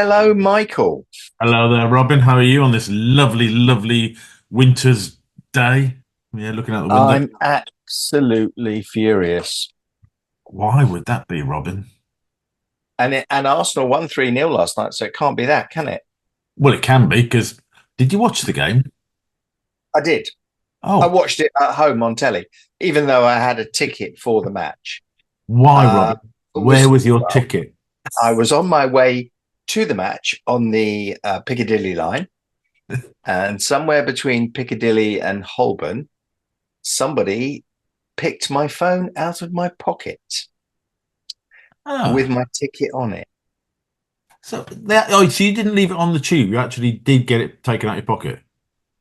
Hello, Michael. Hello there, Robin. How are you on this lovely, lovely winter's day? Yeah, looking out the window. I'm absolutely furious. Why would that be, Robin? And Arsenal won 3-0 last night, so it can't be that, can it? Well, it can be because did you watch the game? I did. I Oh, watched it at home on telly, even though I had a ticket for the match. why, Uh, Robin? it Where was was your well, ticket? I was on my way to the match on the Piccadilly line, and somewhere between Piccadilly and Holborn, somebody picked my phone out of my pocket with Ah, my ticket on it. so you didn't leave it on the tube. You actually did get it taken out of your pocket.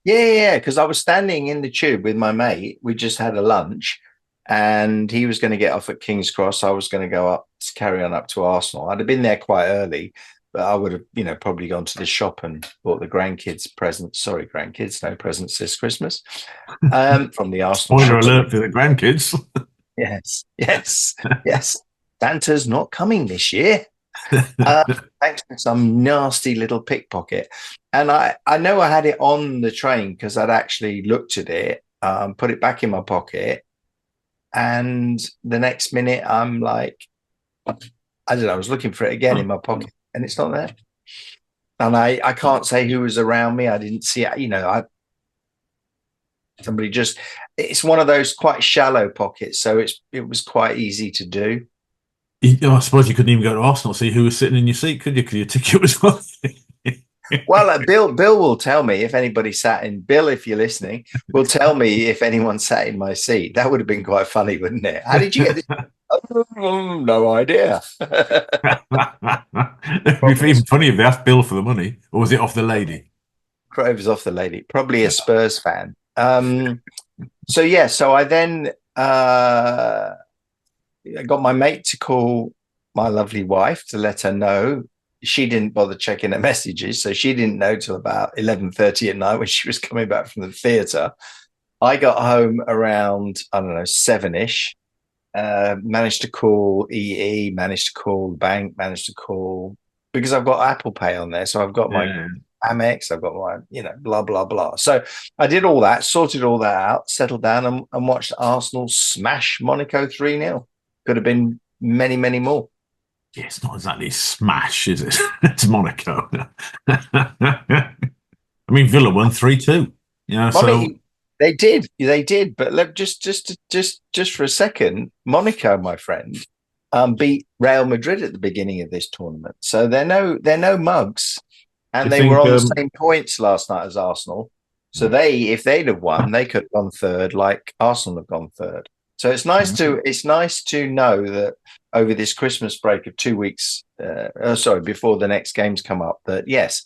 Yeah, because I was standing in the tube with my mate. We just had a lunch, and he was going to get off at King's Cross. I was going to go up, carry on up to Arsenal. I'd have been there quite early, but I would have, probably gone to the shop and bought the grandkids presents. Sorry, grandkids, no presents this Christmas. From the Arsenal Spoiler shop. alert for the grandkids. Yes, yes, yes. Santa's not coming this year. Uh, thanks to some nasty little pickpocket. And I know I had it on the train because I'd actually looked at it, put it back in my pocket. And the next minute, I'm like, I don't know, I was looking for it again in my pocket and it's not there. And I can't say who was around me. I didn't see it. Somebody just, it's one of those quite shallow pockets. So it was quite easy to do. I suppose you couldn't even go to Arsenal see who was sitting in your seat, could you? Because your ticket was gone. Well, Bill will tell me if anybody sat in. Bill, if you're listening, will tell me if anyone sat in my seat. That would have been quite funny, wouldn't it? How did you get this? Oh, no idea. It'd be even funny if they asked Bill for the money, or was it off the lady? Groves off the lady, probably a Spurs fan. So yeah, so I then I got my mate to call my lovely wife to let her know. She didn't bother checking her messages, so she didn't know till about 11:30 at night when she was coming back from the theatre. I got home around, I don't know, 7ish. Managed to call EE, managed to call the bank, managed to call because I've got Apple Pay on there, so I've got my Yeah. Amex, I've got my, blah blah blah. So I did all that, sorted all that out, settled down, and watched Arsenal smash Monaco 3-0. Could have been many, many more. Yeah, it's not exactly smash, is it? It's Monaco. I mean, Villa won 3-2. I So mean, they did, but just for a second, Monaco, my friend, beat Real Madrid at the beginning of this tournament, so they're no mugs, you and they were think, on the same points last night as Arsenal. So if they'd have won, they could have gone third, like Arsenal have gone third. So it's nice to know that over this Christmas break of 2 weeks, sorry, before the next games come up, that yes,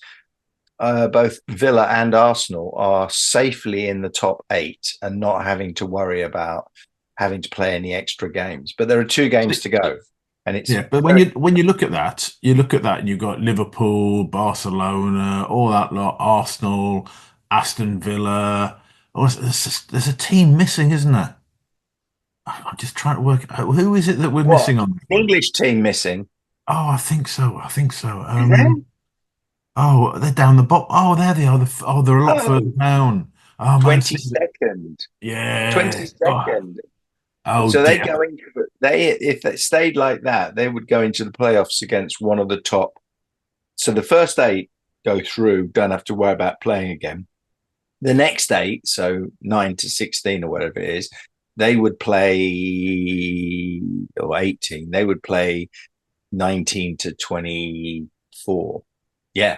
both Villa and Arsenal are safely in the top eight and not having to worry about having to play any extra games. But there are two games to go, and it's yeah, but when very you look at that, and you've got Liverpool, Barcelona, all that lot, Arsenal, Aston Villa. Oh, there's a team missing, isn't there? I'm just trying to work out who is it that we're what missing on this one. English team missing. Oh, I think so. I think so. Is there? Oh, they're down the bottom. Oh, there they are. Oh, they're a lot further Oh, down. Oh, Man City. 22nd. Yeah. Oh, 22nd. oh So they dear. go into they if they stayed like that, they would go into the playoffs against one of the top. So the first eight go through, don't have to worry about playing again. The next eight, so 9 to 16 or whatever it is, they would play or 18, they would play 19 to 24. Yeah.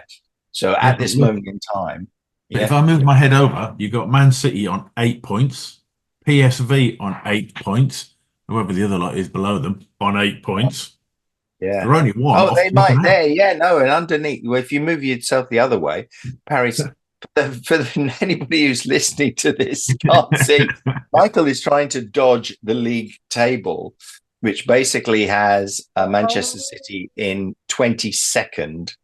So Yeah, at but this look, moment in time, but if yeah. I move my head over, you got Man City on 8 points, PSV on 8 points, whoever the other lot is below them on 8 points. Yeah. They're only one Oh, off they dropping might out. there. Yeah, no, and underneath, well, if you move yourself the other way, Paris, anybody who's listening to this can't see, Michael is trying to dodge the league table, which basically has Manchester City in 22nd,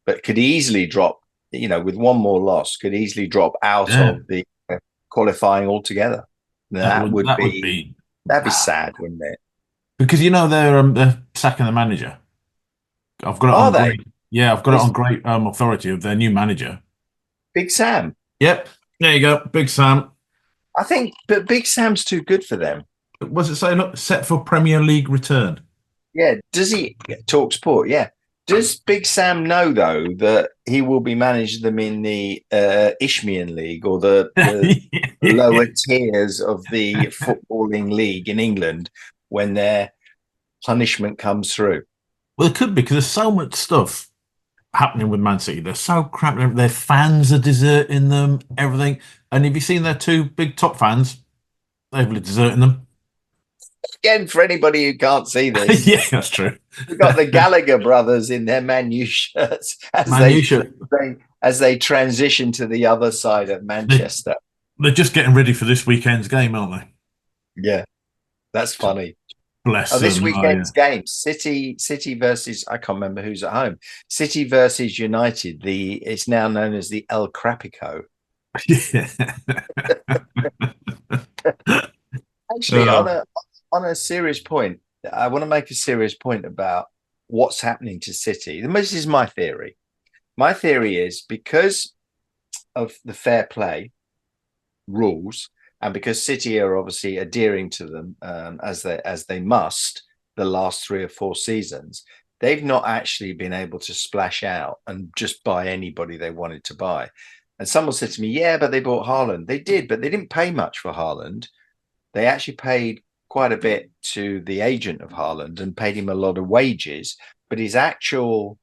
but could easily drop, with one more loss, could easily drop out Yeah, of the qualifying altogether. That would that would be be that'd be sad, wouldn't it? because they're sacking the manager. I've got it Are on they? green. Yeah, I've got it It's on great authority of their new manager. Big Sam. Yep, there you go, Big Sam. I think, but Big Sam's too good for them. What's it say? Look, set for Premier League return. Yeah. Does he talk sport? Yeah. Does Big Sam know though that he will be managing them in the Isthmian League or the lower tiers of the footballing league in England when their punishment comes through? Well, it could be because there's so much stuff happening with Man City. They're so crap. Their fans are deserting them, everything. And have you seen their two big top fans? They're deserting them. Again, for anybody who can't see this, Yeah, that's true. we've got the Gallagher brothers in their Man U shirts Man, you should. as they transition to the other side of They, Manchester. they're just getting ready for this weekend's game, aren't Yeah, that's they? funny. Bless Oh, this them. Oh, yeah. weekend's game, City versus I can't remember who's at home. City versus United. It's now known as the El Crapico. Yeah. Actually, Oh, on a serious point, I want to make a serious point about what's happening to City. This is my theory. My theory is because of the fair play rules, and because City are obviously adhering to them as they must the last 3 or 4 seasons, they've not actually been able to splash out and just buy anybody they wanted to buy. And someone said to me, "Yeah, but they bought Haaland." They did, but they didn't pay much for Haaland. They actually paid quite a bit to the agent of Haaland and paid him a lot of wages, but his actual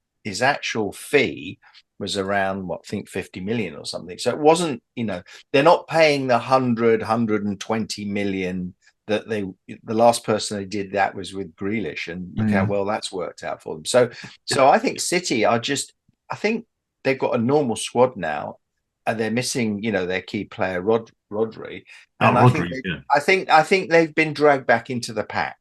fee was around what I think 50 million or something. So it wasn't, they're not paying the 120 million that the last person they did that was with Grealish, and look how mm. well that's worked out for them. So I think City are just I think they've got a normal squad now, and they're missing, their key player Rodri, Oh, and Rodri, yeah. I think they've been dragged back into the pack.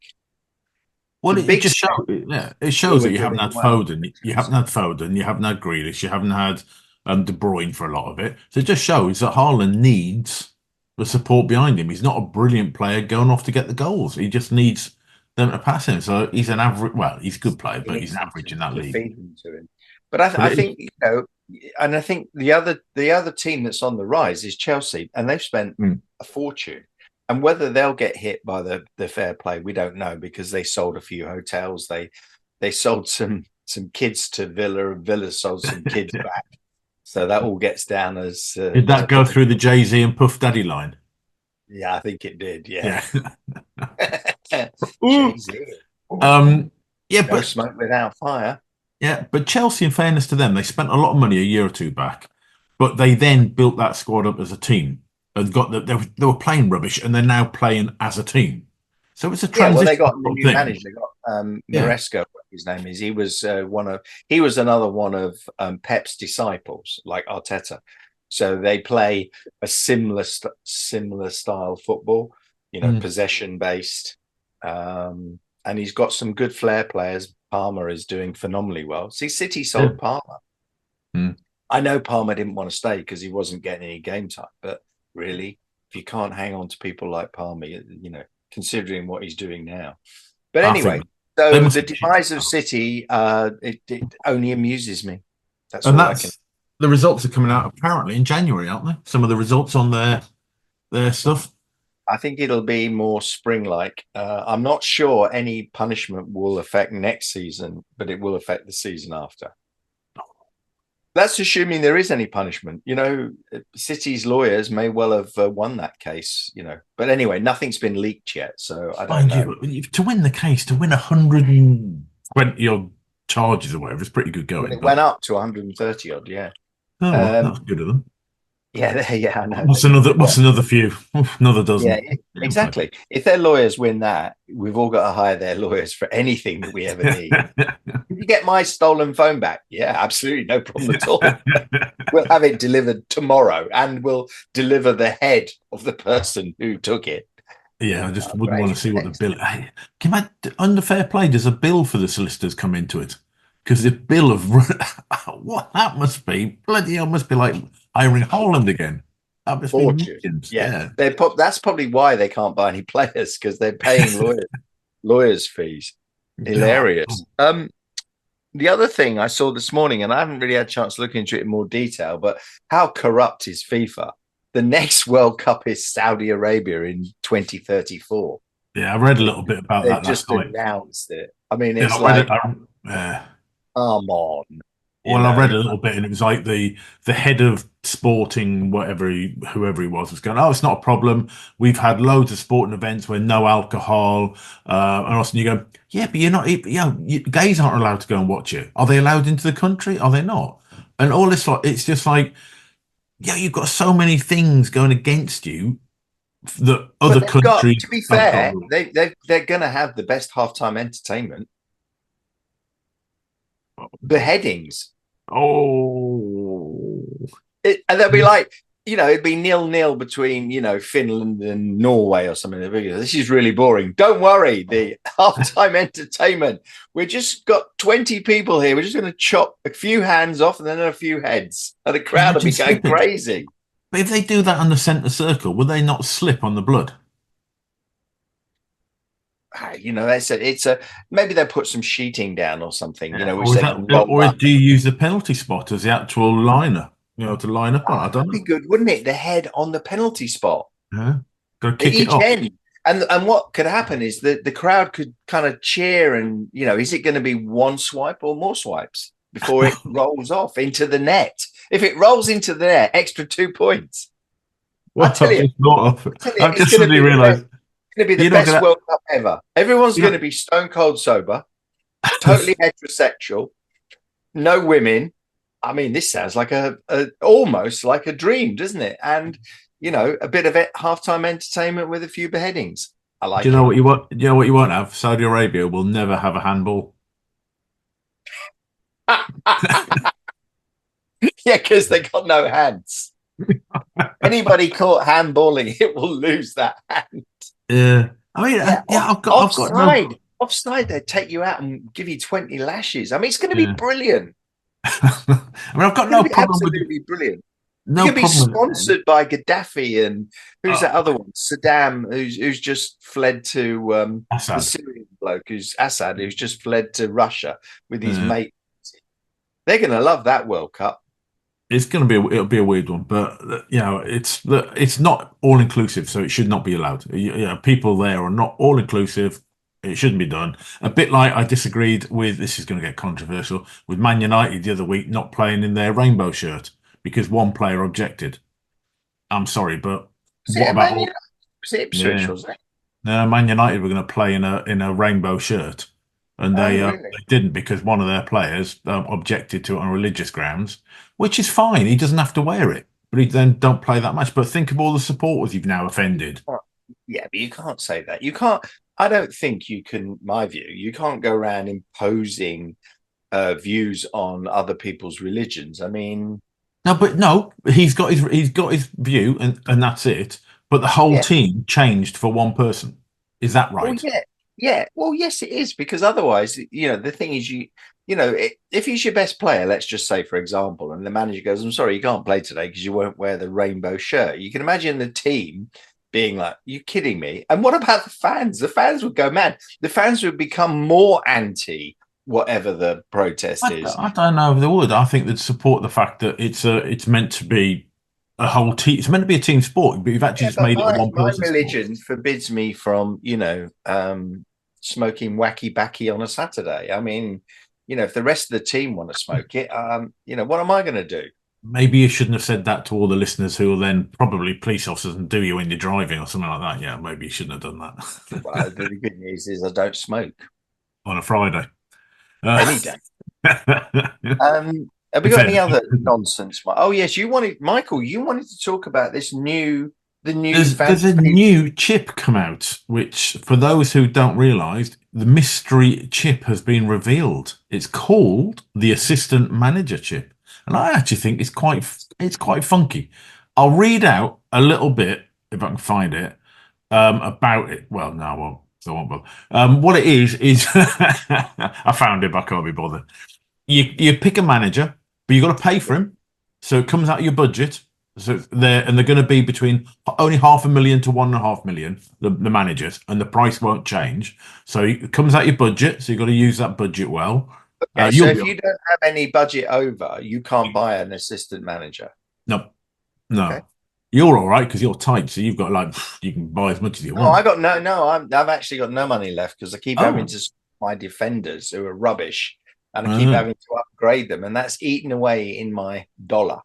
Well, The it big just Sam shows. Yeah, it shows who are that you haven't doing had well. Foden. You haven't had Foden. You haven't had Grealish. You haven't had De Bruyne for a lot of it. So it just shows that Haaland needs the support behind him. He's not a brilliant player going off to get the goals. He just needs them to pass him. So he's an average. Well, he's a good player, He but he's needs them average in that to league. feed them to him. But But I it is. think and I think the other team that's on the rise is Chelsea, and they've spent Mm. a fortune. And whether they'll get hit by the fair play, we don't know, because they sold a few hotels. They sold some kids to Villa, and Villa sold some kids back. So that all gets down Did as that a go point. through the Jay-Z and Puff Daddy line? Yeah, I think it did. Yeah. Yeah. Ooh. Jay-Z. Um, yeah, No but smoke without fire. Chelsea, in fairness to them, they spent a lot of money a year or two back, but they then built that squad up as a team and they were playing rubbish, and they're now playing as a team. So it's a Yeah, well, they transition got the sort of new thing. manager. They got Yeah, Maresco, what his name is. He was another one of Pep's disciples, like Arteta. So they play a similar style football, mm, possession based. And he's got some good flair players. Palmer is doing phenomenally well. See, City yeah. sold Palmer. Mm. I know Palmer didn't want to stay because he wasn't getting any game time, but really, if you can't hang on to people like Palmer, considering what he's doing now. But I anyway, think they so must the be shit. demise of City, it only amuses me. That's And all I can. that's the results are coming out apparently in January, aren't they? Some of the results on their stuff. I think it'll be more spring-like. I'm not sure any punishment will affect next season, but it will affect the season after. That's assuming there is any punishment. City's lawyers may well have won that case. But anyway, nothing's been leaked yet, so I don't Mind know. you, to win the case, to win 120 odd charges or whatever, it's pretty good Well, going. it But went up to 130 odd, yeah. oh well, Um, that's good of them. yeah, yeah, I know. What's another? What's another few? Another Yeah, dozen. Yeah, okay. exactly. If their lawyers win that, we've all got to hire their lawyers for anything that we ever need. Can you get my stolen phone back? Yeah, absolutely, no problem at all. We'll have it delivered tomorrow, and we'll deliver the head of the person who took it. Yeah, I just wouldn't want to Great. see what the bill. Hey, can I, under fair play, does a bill for the solicitors come into it? Because the bill of what that must be, bloody hell, must be like hiring Holland again. That must be Fortune. millions. Yeah, Yeah. that's probably why they can't buy any players, because they're paying lawyers fees. God. Hilarious. the other thing I saw this morning, and I haven't really had a chance to look into it in more detail, but how corrupt is FIFA? The next World Cup is Saudi Arabia in 2034. Yeah, I read a little bit about They've that last just night. announced it. I mean, Yeah, it's I read it. like, Yeah. come on, you Well, I know. read a little bit, and it was like the head of sporting, whoever he was going, "Oh, it's not a problem. We've had loads of sporting events where no alcohol, and also you go, yeah, but you're not, gays aren't allowed to go and watch it. Are they allowed into the country? Are they not? And all this, like, it's just like, yeah, you've got so many things going against you that But other they've got, countries to be haven't got. fair, they're going to have the best halftime entertainment, beheadings. Oh, And they'll be like, it'd be 0-0 between, Finland and Norway or something. This is really boring. Don't worry, the halftime entertainment. We just got 20 people here. We're just going to chop a few hands off and then a few heads. And the crowd will imagine be going slipping. crazy. But if they do that on the centre circle, will they not slip on the blood? They said maybe they'll put some sheeting down or something, Yeah. which they can roll up. Do you use the penalty spot as the actual liner? To line up on. I don't That'd be know. good, wouldn't it? The head on the penalty spot. Yeah. Got to At kick it each off. end. And what could happen is that the crowd could kind of cheer and, is it going to be one swipe or more swipes before it rolls off into the net? If it rolls into the net, extra 2 points. I Well, tell you, it's not off. I've it's just going to suddenly be realised the you're not best gonna. World Cup ever. Everyone's You going know, to be stone cold sober, totally heterosexual, no women. I mean, this sounds like a almost like a dream, doesn't it? And a bit of halftime entertainment with a few beheadings. I do you like know it. what you want? You know what you won't have? Saudi Arabia will never have a handball. Yeah, because they got no hands. Anybody caught handballing, it will lose that hand. Yeah. I mean, Yeah, I've got no. offside. They take you out and give you 20 lashes. I mean, it's going to be Yeah. brilliant. I mean, I've got It's going no to be problem with absolutely brilliant. You no could be problem with. sponsored by Gaddafi and who's that other Uh, one? Saddam, who's just fled to the Assad. Syrian bloke, who's Assad, who's just fled to Russia with his Yeah. mate. They're going to love that World Cup. It's going to be it'll be a weird one, but it's not all inclusive, so it should not be allowed. People there are not all inclusive. It shouldn't be done. A bit like I disagreed with, this is going to get controversial, with Man United the other week not playing in their rainbow shirt because one player objected. I'm sorry, but Was what it about Man all? United? Was it Ipswich, Yeah, was it? no, Man United were going to play in a rainbow shirt, and Oh, they really? didn't because one of their players objected to it on religious grounds, which is fine. He doesn't have to wear it, but he then don't play that match. But think of all the supporters you've now offended. Oh, yeah, but you can't say that. You can't. I don't think you can. My view, you can't go around imposing views on other people's religions. I mean, No, but no, he's got his view, and that's it. But the whole yeah. team changed for one person. Is that Well, right? yeah, yeah. Well, yes, it is because otherwise, the thing is, if he's your best player, let's just say, for example, and the manager goes, "I'm sorry, you can't play today because you won't wear the rainbow shirt." You can imagine the team being like, "You kidding me?" And what about the fans? The fans would go mad. The fans would become more anti whatever the protest is. I don't know if they would. I think they'd support the fact that it's meant to be a whole team. It's meant to be a team sport, but you've actually Yeah, just but made it a my one-person sport. religion forbids me from, smoking wacky backy on a Saturday. I mean, if the rest of the team want to smoke it, what am I going to do? Maybe you shouldn't have said that to all the listeners who are then probably police officers and do you when you're driving or something like that. Yeah, maybe you shouldn't have done Well, that the good news is I don't smoke on a Friday. Uh, any day. Have we in got any fairness, other nonsense? Oh yes, Michael. You wanted to talk about the new there's a fancy. new chip come out, which for those who don't realise, the mystery chip has been revealed. It's called the Assistant Manager chip, and I actually think it's quite funky. I'll read out a little bit if I can find it about it. Well, no, I won't. So I won't bother. What it is I found it, but I can't be bothered. You pick a manager, but you got to pay for him, so it comes out of your budget. So they're going to be between only 500,000 to 1.5 million, the managers, and the price won't change. So it comes out your budget, so you've got to use that budget well. Okay, so You'll be if all you don't have any budget over, you can't right. buy an assistant manager. No, Okay. no. You're all right because you're tight, so you've got like you can buy as much as you No, I want. got no. I've actually got no money left because I keep having Oh, to my defenders who are rubbish, and I keep uh, having to upgrade them, and that's eating away in my dollar.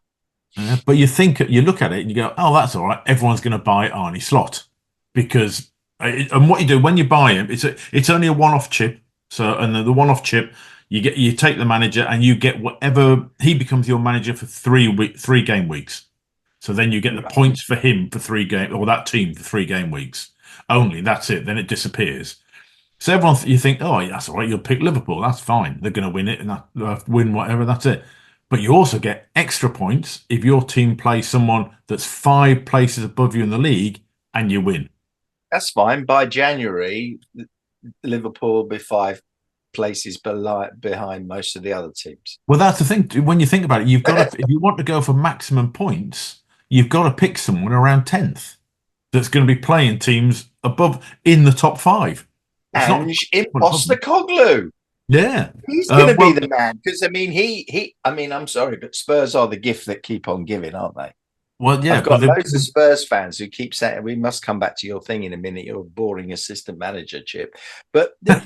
but you look at it and you go, oh, that's all right. Everyone's going to buy Arnie Slot because, and what you do when you buy him, it's only a one-off chip. So, and the one-off chip, you take the manager and you get whatever he becomes your manager for 3 game weeks. So then you get the points for him for 3 game or that team for 3 game weeks only. That's it. Then it disappears. So everyone, you think, oh, yeah, that's all right. You'll pick Liverpool. That's fine. They're going to win it and win whatever. That's it. But you also get extra points if your team plays someone that's 5 places above you in the league and you win. That's fine. By January, Liverpool will be 5 places behind most of the other teams. Well, that's the thing. When you think about it, you've got to, if you want to go for maximum points, you've got to pick someone around 10th that's going to be playing teams above in the top five. It's not And Imposter Coglu. Yeah. He's going to be Well, the man because I mean, I mean, I'm sorry, but Spurs are the gift that keep on giving, aren't they? well, yeah, I've but got loads of Spurs fans who keep saying we must come back to your thing in a minute. You're a boring assistant manager, Chip. But the,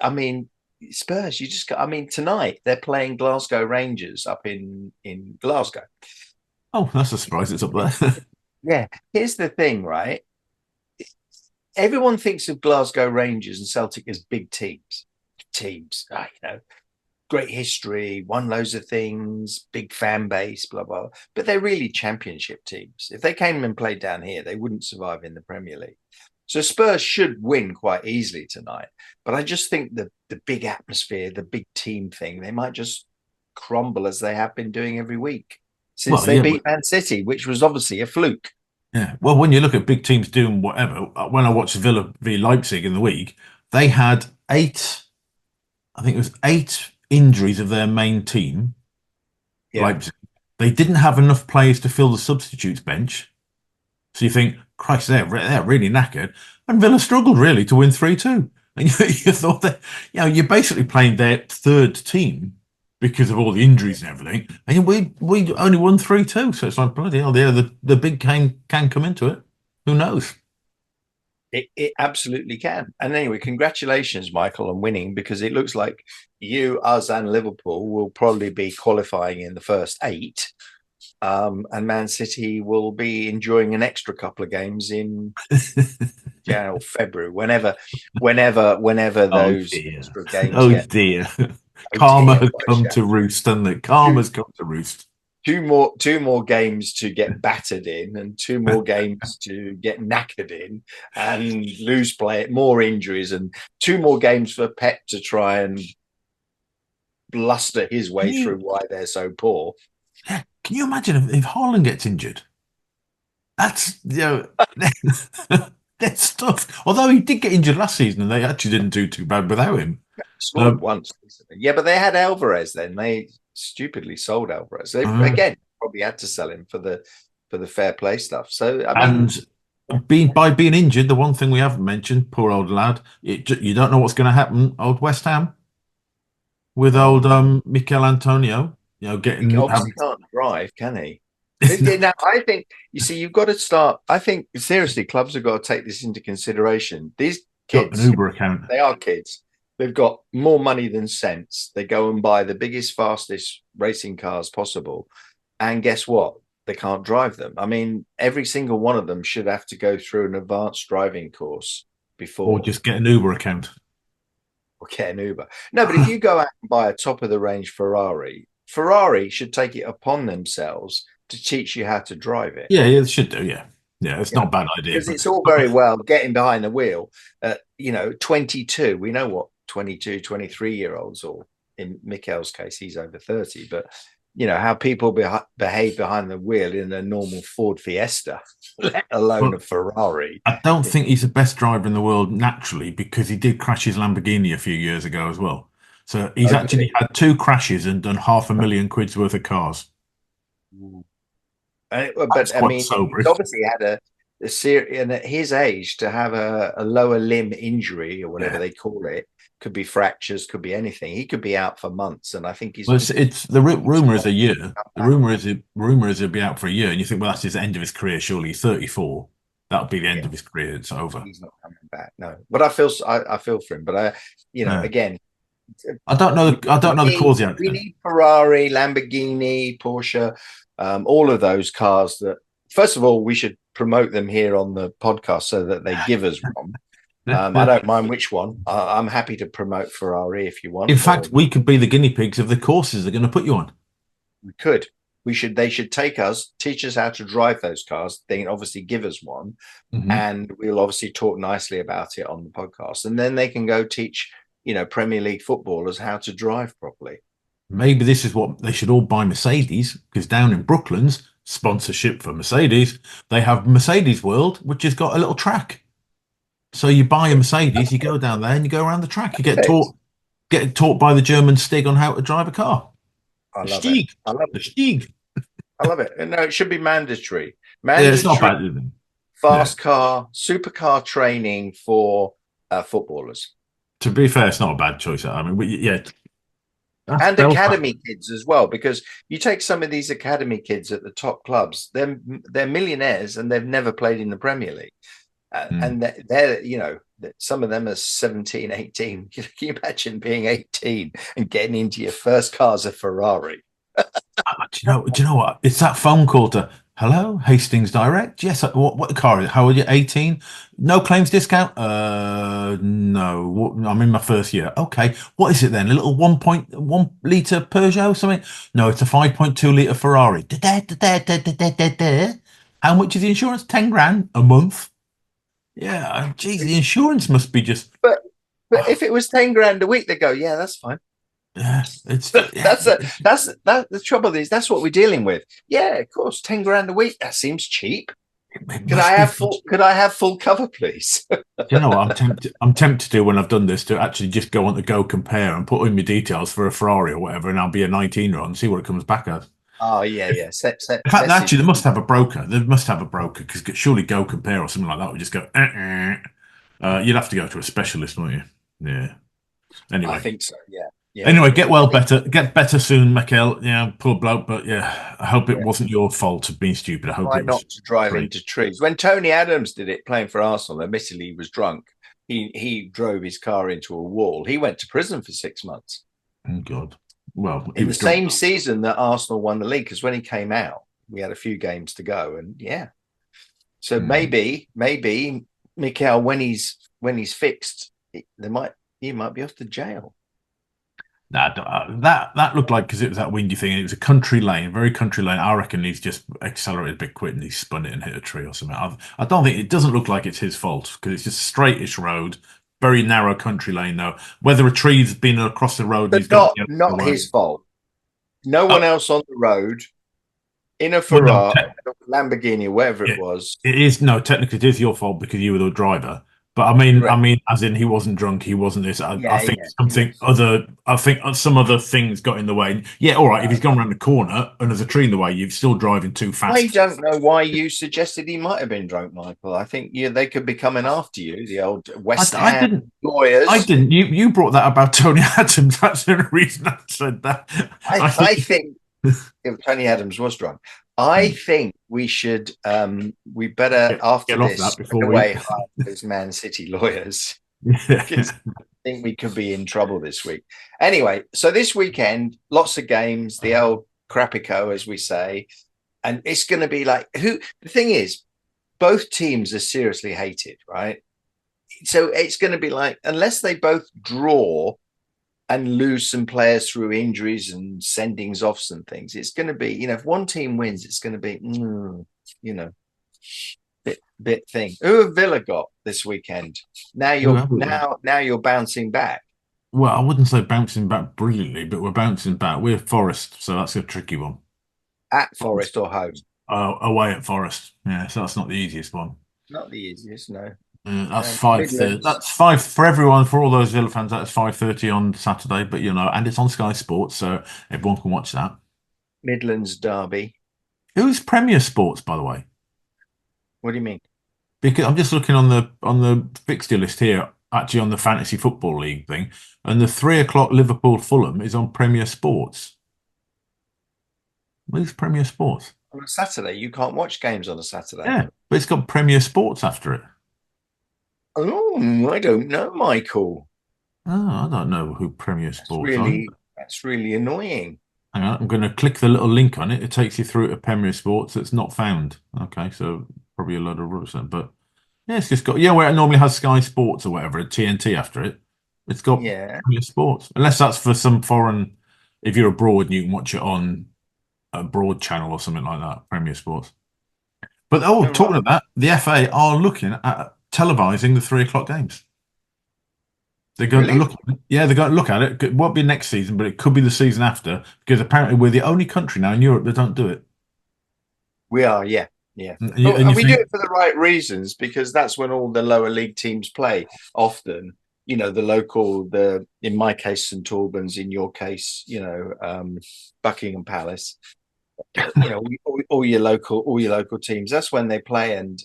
I mean, Spurs. You just, I mean, tonight they're playing Glasgow Rangers up in Glasgow. oh, that's a surprise. It's up there. Yeah. Here's the thing, right? Everyone thinks of Glasgow Rangers and Celtic as big teams. Great history, won loads of things, big fan base, blah, blah. But they're really championship teams. If they came and played down here, they wouldn't survive in the Premier League. So Spurs should win quite easily tonight. But I just think the big atmosphere, the big team thing, they might just crumble as they have been doing every week since Well, they yeah, beat Man City, which was obviously a fluke. yeah. Well, when you look at big teams doing whatever, when I watched Villa v Leipzig in the week, they had eight, I think it was 8 injuries of their main team, Yeah. Leipzig. They didn't have enough players to fill the substitutes bench. So you think, Christ, they're really knackered. And Villa struggled really to win 3-2. And you thought that, you're basically playing their third team because of all the injuries and everything. And we only won 3-2. So it's like, bloody hell, yeah, the big game can come into it. Who knows? It absolutely can. And anyway, congratulations, Michael, on winning because it looks like you, us, and Liverpool will probably be qualifying in the first 8. And Man City will be enjoying an extra couple of games in January or February, whenever Oh those dear. extra games Oh get. dear. Oh Karma dear, has what a come shame. to roost, hasn't it? Two, Karma's come to roost. two more games to get battered in, and 2 more games to get knackered in, and lose play, more injuries, and 2 more games for Pep to try and bluster his Can way you through why they're so poor. can you imagine if Haaland gets injured? That's that's tough. Although he did get injured last season, and they actually didn't do too bad without him. Scored Um, once recently. Yeah, but they had Alvarez then. They stupidly sold Alvarez. They uh, again probably had to sell him for the fair play stuff. So I mean, and being injured, the one thing we haven't mentioned, poor old lad, you don't know what's going to happen. Old West Ham with oh, old Mikel Antonio, he getting obviously can't drive, can he? Now, I think you see, you've got to start. I think seriously, clubs have got to take this into consideration. These got an kids, Uber account. they are kids. They've got more money than sense. They go and buy the biggest, fastest racing cars possible, and guess what? They can't drive them. I mean, every single one of them should have to go through an advanced driving course Or before just get an Uber account. or get an Uber. No, but if you go out and buy a top of the range Ferrari should take it upon themselves to teach you how to drive it. Yeah, yeah, they should do. Yeah, yeah, it's You not know, a bad idea, because it's all very well getting behind the wheel at 22. We know what 22, 23-year-olds, or in Mikel's case, he's over 30, but how people behave behind the wheel in a normal Ford Fiesta, let alone a but Ferrari. I don't think he's the best driver in the world naturally because he did crash his Lamborghini a few years ago as well. So he's Oh, did actually had 2 crashes and done £500,000 worth of cars. he? That's But I quite mean, he's sobering. obviously had and at his age to have a lower limb injury or whatever Yeah. they call it, could be fractures, could be anything. He could be out for months, and I think Well, it's the he's rumor is got a year. to come The back. rumor is he'll be out for a year, and you think, well, that's his end of his career. Surely he's 34. That'll be the end Yeah, of his career. It's over. he's not coming back. No, but I feel for him. But Yeah. again, I don't know. I don't know the cause yet. we need Ferrari, Lamborghini, Porsche, all of those cars. That first of all, we should promote them here on the podcast so that they give us one. I don't mind which one. I'm happy to promote Ferrari if you In want, or fact, we could be the guinea pigs of the courses they're going to put you on. we could. We should. They should take us, teach us how to drive those cars. They can obviously give us one, Hmm. and we'll obviously talk nicely about it on the podcast. And then they can go teach, Premier League footballers how to drive properly. Maybe this is what they should all buy Mercedes, because down in Brooklands, sponsorship for Mercedes, they have Mercedes World, which has got a little track. So you buy a Mercedes, you go down there and you go around the track. You get taught by the German Stig on how to drive a car. I The love it. Stieg. I love The it. Stieg. I love it. No, it should be mandatory. Yeah, it's not Mandatory bad, is it? Yeah. fast car, supercar training for footballers To be fair, it's not a bad choice. I mean, yeah, that's and Belfast. academy kids as well. Because you take some of these academy kids at the top clubs, they're millionaires and they've never played in the Premier League. Mm. And they're, some of them are 17, 18. Can you imagine being 18 and getting into your first car as a Ferrari? Do you know what? It's that phone call to hello, Hastings Direct. Yes, what car is it? How old are you? 18? No claims discount? No. I'm in my first year. Okay. What is it then? A little 1.1 litre Peugeot or something? No, it's a 5.2 litre Ferrari. How much is the insurance? 10 grand a month. Yeah, geez, the insurance must be just. But Oh, if it was 10 grand a week, they go, yeah, that's fine. yeah, it's yeah, That's the trouble is that's what we're dealing with. Yeah, of course, 10 grand a week. That seems cheap. it Could I must be. have full cover, please? You know what I'm tempted? I'm tempted to when I've done this to actually just go on to Go Compare and put in my details for a Ferrari or whatever, and I'll be a 19-year-old and see what it comes back as. Oh yeah, yeah. In fact, Message. actually, they must have a broker. They must have a broker because surely Go Compare or something like that would just go. You'd have to go to a specialist, wouldn't you? Yeah. I Anyway. think so. Yeah, yeah, Anyway, yeah. get better soon, Michael. Yeah, poor bloke, but yeah, I hope it Yeah. wasn't your fault of being stupid. I hope Try it was not to drive great. into trees. When Tony Adams did it playing for Arsenal, admittedly he was drunk. He drove his car into a wall. He went to prison for 6 months Oh God. Well, he in the was drunk. same season that Arsenal won the league. Because when he came out, we had a few games to go, and yeah. So Hmm. maybe Mikel, when he's fixed, he might be off to jail. That looked like because it was that windy thing. And it was a country lane, very country lane. I reckon he's just accelerated a bit quick and he spun it and hit a tree or something. I don't think it doesn't look like it's his fault because it's just straightish road, very narrow country lane though. Whether a tree's been across the road and But he's got the other not way. his fault. No one Oh, else on the road in a well, no, Ferrari, Lamborghini, whatever it yeah, was. it is no. Technically, it is your fault because you were the driver. But Correct. as in, he wasn't drunk. He wasn't this. I Yeah, think yeah. something other. I think some other things got in the way. Yeah, all right. If he's gone around the corner and there's a tree in the way, you're still driving too I fast. don't know why you suggested he might have been drunk, Michael. I think they could be coming after you, the old West I Ham didn't. I lawyers. didn't. You brought that about Tony Adams. That's the only reason I said that. I I think. think if Tony Adams was drunk, I think we better after Get off this that straight before we. away hire those Man City lawyers Yeah. because I think we could be in trouble this week. Anyway, so this weekend, lots of games, the old Crapico, as we say, and it's going to be like who. The thing is, both teams are seriously hated, right? So it's going to be like unless they both draw and lose some players through injuries and sendings offs and things, it's going to be, if one team wins, it's going to be, you know, bit thing. Who have Villa got this weekend? Now Who you're have we got? now you're bouncing back Well, I wouldn't say bouncing back brilliantly, but we're bouncing back. We're Forest, so that's a tricky one. at Forest or home. Away at Forest, yeah, so that's not the easiest one. Not the easiest, no. That's No. 5:30. Midlands, That's five for everyone. For all those Villa fans, that's 5:30 on Saturday. But and it's on Sky Sports, so everyone can watch that. Midlands Derby. Who's Premier Sports, by the way? What do you mean? because I'm just looking on the fixture list here, actually on the fantasy football league thing, and the 3 o'clock Liverpool Fulham is on Premier Sports. Where's Premier Sports? On a Saturday, you can't watch games on a Saturday. Yeah, but it's got Premier Sports after it. Oh, I don't know, Michael. Oh, I don't know who Premier Sports are. That's really annoying. Hang on, I'm going to click the little link on it. It takes you through to Premier Sports that's not found. Okay, so probably a load of rubbish then. But yeah, it's just got, yeah, where it normally has Sky Sports or whatever, TNT after it. It's got Yeah. Premier Sports. Unless that's for some foreign, if you're abroad and you can watch it on a broad channel or something like that, Premier Sports. But oh, All right. talking of that, the FA are looking at televising the 3 o'clock games. They're going to Really? look at it. Yeah, they're going to look at it. It won't be next season, but it could be the season after because apparently we're the only country now in Europe that don't do it. We are, yeah. Yeah. And And you we do think, it for the right reasons because that's when all the lower league teams play. Often, the local, in my case, St Albans, in your case, Buckingham Palace. All your local teams. That's when they play, and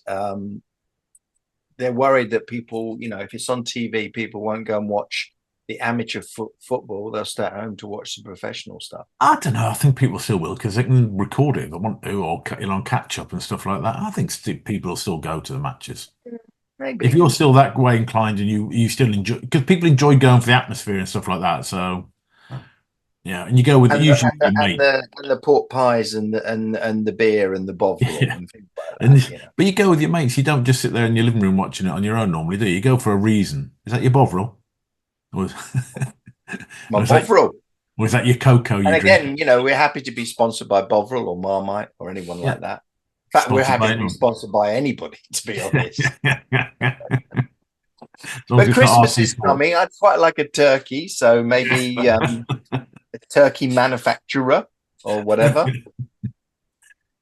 they're worried that people, if it's on TV, people won't go and watch the amateur football. They'll stay at home to watch the professional stuff. I don't know. I think people still will because they can record it if they want to, or on catch up and stuff like that. I think people will still go to the matches. If Maybe. you're still that way inclined and you still enjoy, because people enjoy going for the atmosphere and stuff like that. So yeah, and you go with And the, usually and your the, and mate. the, and the pork pies and the beer and the bovril Yeah. and things like that. And but you go with your mates. You don't just sit there in your living room watching it on your own normally, do you? You go for a reason. Is that your Bovril? Or is, My or is that bovril. or is that your cocoa And you drink? again, we're happy to be sponsored by Bovril or Marmite or anyone Yeah. like that. In fact, we're Sponsored happy by to be anyone. sponsored by anybody, to be honest. As long as But it's not Christmas is RC4. coming. I'd quite like a turkey, so maybe a turkey manufacturer or whatever,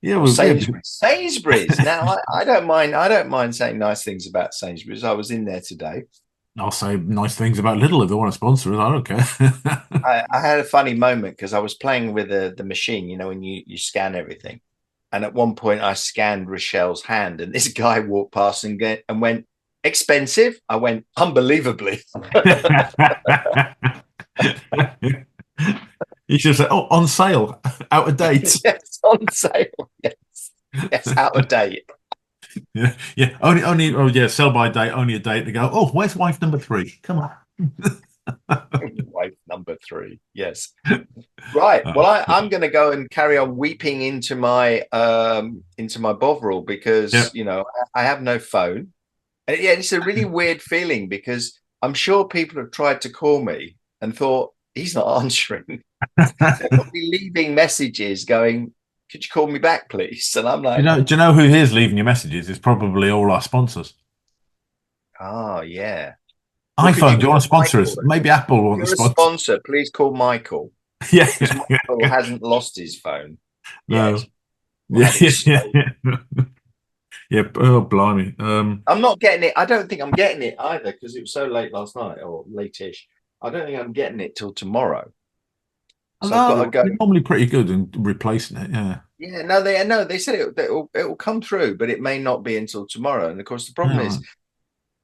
Yeah, or well, yeah. Sainsbury's. Sainsbury's. Now, I don't mind. I don't mind saying nice things about Sainsbury's. I was in there today. I'll say nice things about Lidl if they want to sponsor us. I don't care. I had a funny moment because I was playing with the machine. When you scan everything, and at one point I scanned Rochelle's hand, and this guy walked past and went expensive. I went unbelievably. You should say, "Oh, on sale, out of date." Yes, on sale. Yes, yes, out of date. Yeah, yeah. Only. Oh, yeah. Sell by date. Only a date to go. Oh, where's wife number 3? Come on. Wife number 3. Yes. Right. Well, I'm going to go and carry on weeping into my Bovril Yeah. because I have no phone. And yeah, it's a really weird feeling because I'm sure people have tried to call me and thought he's not answering. They're probably leaving messages going, "Could you call me back, please?" And I'm like, Do you know who here's leaving your messages? It's probably all our sponsors. "Oh yeah." Well, could iPhone, you do you want call to sponsor Michael us? then? Maybe Apple If want to you're a sponsor. sponsor, please call Michael Yeah. because Michael hasn't lost his phone yet. No. Or Yeah, had it yeah, yeah, stolen. yeah. Yeah. Oh, blimey. I'm not getting it. I don't think I'm getting it either because it was so late last night or late-ish. I don't think I'm getting it till tomorrow. So I've got to Although go. they're normally pretty good in replacing it. Yeah. Yeah, no, they said it'll come through, but it may not be until tomorrow. And of course, the problem Yeah, is right.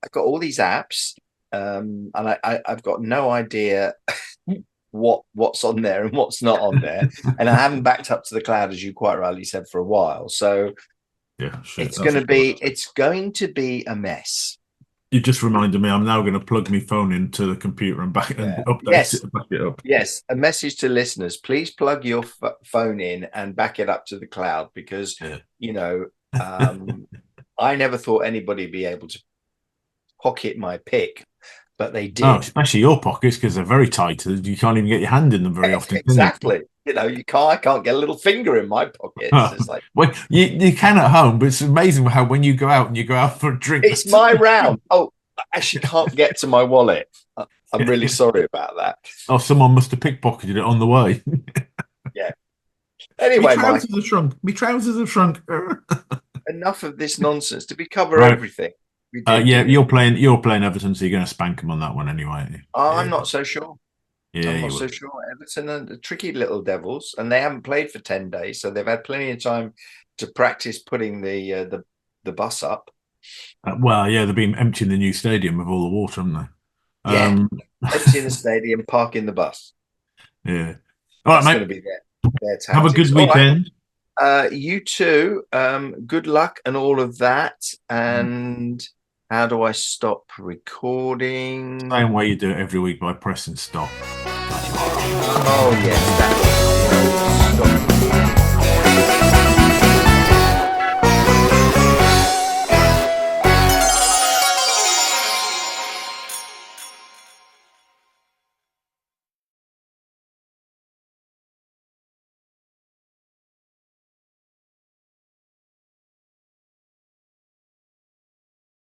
I've got all these apps, and I've got no idea what's on there and what's not on there, and I haven't backed up to the cloud as you quite rightly said for a while. So Yeah, shit. it's That's going a to shame. be a mess. You just reminded me. I'm now going to plug my phone into the computer and back and Yeah. update it Yes. and back it up. Yes, a message to listeners: please plug your phone in and back it up to the cloud because Yeah. you know I never thought anybody would be able to pocket my pick, but they Oh, did. especially your pockets because they're very tight. You can't even get your hand in them very often, can you? Exactly. I can't get a little finger in my pockets. It's like Well, you can at home, but it's amazing how when you go out and you go out for a drink, it's my round. Oh, I actually can't get to my wallet. I'm really sorry about that. oh, someone must have pickpocketed it on the way. Yeah. Me Anyway, Mike, trousers are shrunk. Me trousers are shrunk. enough of this nonsense. Did we cover Right. everything? We did, Yeah, didn't we? you're playing Everton, so you're going to spank them on that one anyway. I'm Yeah, not so sure. yeah, I'm not you so will. sure. Everton are the tricky little devils, and they haven't played for 10 days, so they've had plenty of time to practice putting the bus up. Well, yeah, they've been emptying the new stadium of all the water, haven't they? Yeah, Um, emptying the stadium, parking the bus. yeah. All right, That's going to mate. be their Have a tactics. good All right. weekend. You too. Good luck and all of that. And how do I stop recording? Same way you do it every week by pressing stop. Oh yes, that. Stop.